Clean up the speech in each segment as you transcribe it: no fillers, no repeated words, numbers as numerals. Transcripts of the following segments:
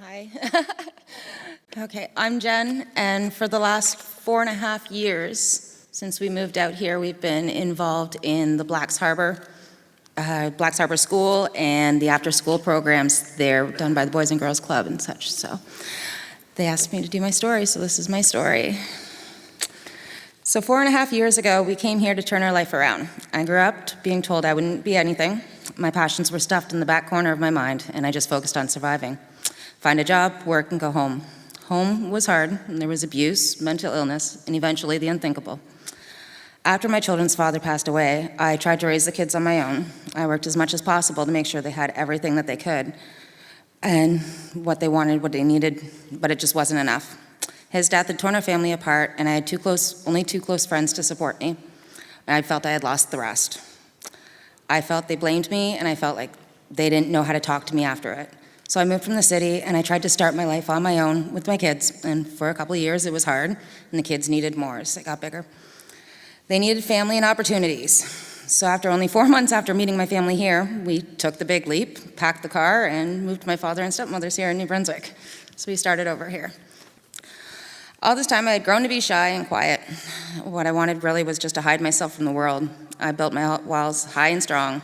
Hi. Okay, I'm Jen, and for the last 4.5 years, since we moved out here, we've been involved in the Harbour School and the after-school programs there done by the Boys and Girls Club and such. So they asked me to do my story, so this is my story. So 4.5 years ago, we came here to turn our life around. I grew up being told I wouldn't be anything. My passions were stuffed in the back corner of my mind, and I just focused on surviving. Find a job, work, and go home. Home was hard, and there was abuse, mental illness, and eventually the unthinkable. After my children's father passed away, I tried to raise the kids on my own. I worked as much as possible to make sure they had everything that they could, and what they wanted, what they needed, but it just wasn't enough. His death had torn our family apart, and I had only two close friends to support me. And I felt I had lost the rest. I felt they blamed me, and I felt like they didn't know how to talk to me after it. So I moved from the city, and I tried to start my life on my own with my kids. And for a couple of years, it was hard, and the kids needed more as they got bigger. They needed family and opportunities. So after only 4 months after meeting my family here, we took the big leap, packed the car, and moved to my father and stepmother's here in New Brunswick. So we started over here. All this time, I had grown to be shy and quiet. What I wanted really was just to hide myself from the world. I built my walls high and strong.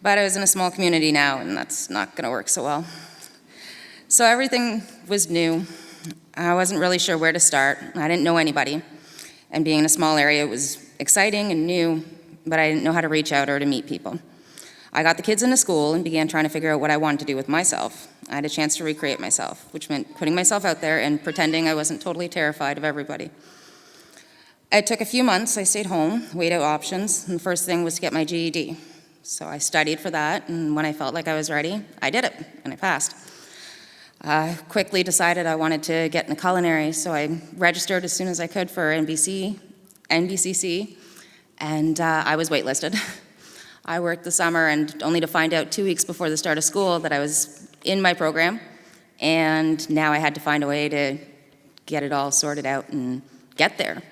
But I was in a small community now, and that's not going to work so well. So everything was new. I wasn't really sure where to start. I didn't know anybody. And being in a small area was exciting and new, but I didn't know how to reach out or to meet people. I got the kids into school and began trying to figure out what I wanted to do with myself. I had a chance to recreate myself, which meant putting myself out there and pretending I wasn't totally terrified of everybody. It took a few months. I stayed home, weighed out options, and the first thing was to get my GED. So I studied for that, and when I felt like I was ready, I did it, and I passed. I quickly decided I wanted to get into culinary, so I registered as soon as I could for NBCC, and I was waitlisted. I worked the summer, and only to find out 2 weeks before the start of school that I was in my program, and now I had to find a way to get it all sorted out and get there.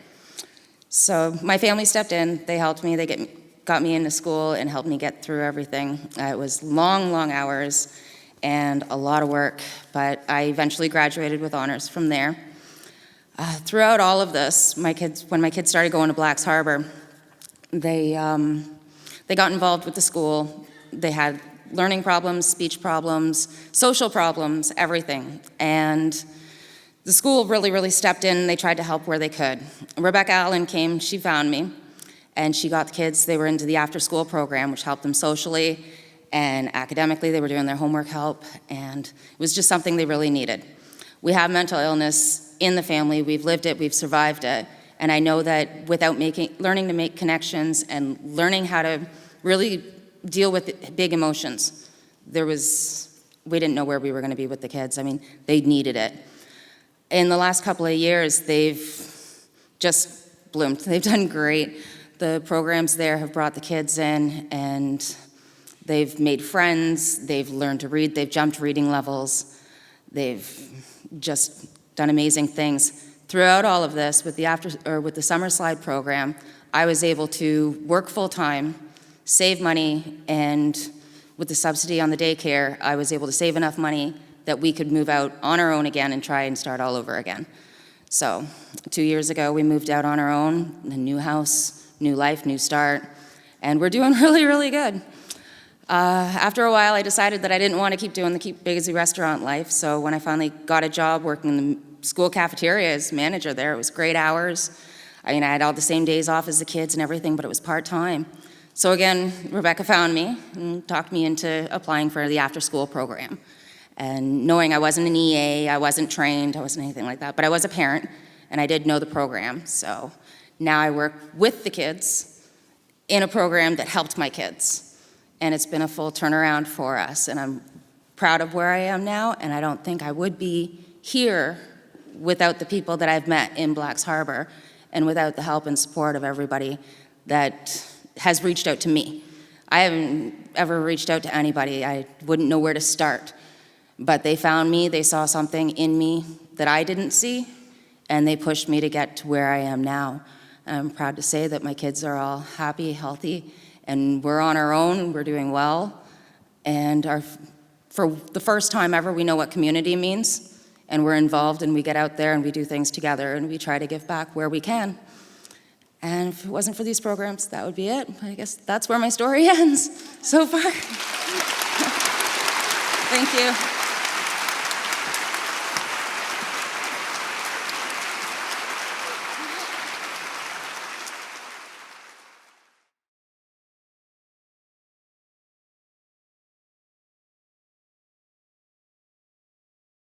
So my family stepped in, they helped me, they got me into school and helped me get through everything. It was long hours and a lot of work, but I eventually graduated with honors from there. Throughout all of this, when my kids started going to Harbour, they got involved with the school. They had learning problems, speech problems, social problems, everything. And the school really stepped in, and they tried to help where they could. Rebecca Allen came, she found me, and she got the kids. They were into the after-school program, which helped them socially and academically. They were doing their homework help, and it was just something they really needed. We have mental illness in the family. We've lived it, we've survived it, and I know that without learning to make connections and learning how to really deal with big emotions, we didn't know where we were going to be with the kids. I mean, they needed it. In the last couple of years, they've just bloomed. They've done great. The programs there have brought the kids in, and they've made friends, they've learned to read, they've jumped reading levels, they've just done amazing things. Throughout all of this, with the Summer Slide program, I was able to work full-time, save money, and with the subsidy on the daycare, I was able to save enough money that we could move out on our own again and try and start all over again. So 2 years ago, we moved out on our own, a new house, new life, new start, and we're doing really good. After a while, I decided that I didn't want to keep doing the busy restaurant life, so when I finally got a job working in the school cafeteria as manager there, it was great hours. I had all the same days off as the kids and everything, but it was part-time. So again, Rebecca found me and talked me into applying for the after-school program. And knowing I wasn't an EA, I wasn't trained, I wasn't anything like that, but I was a parent, and I did know the program, so now I work with the kids in a program that helped my kids. And it's been a full turnaround for us. And I'm proud of where I am now. And I don't think I would be here without the people that I've met in Harbour and without the help and support of everybody that has reached out to me. I haven't ever reached out to anybody. I wouldn't know where to start. But they found me, they saw something in me that I didn't see, and they pushed me to get to where I am now. I'm proud to say that my kids are all happy, healthy, and we're on our own, and we're doing well, and our for the first time ever, we know what community means, and we're involved, and we get out there, and we do things together, and we try to give back where we can. And if it wasn't for these programs, that would be it. I guess that's where my story ends so far. Thank you.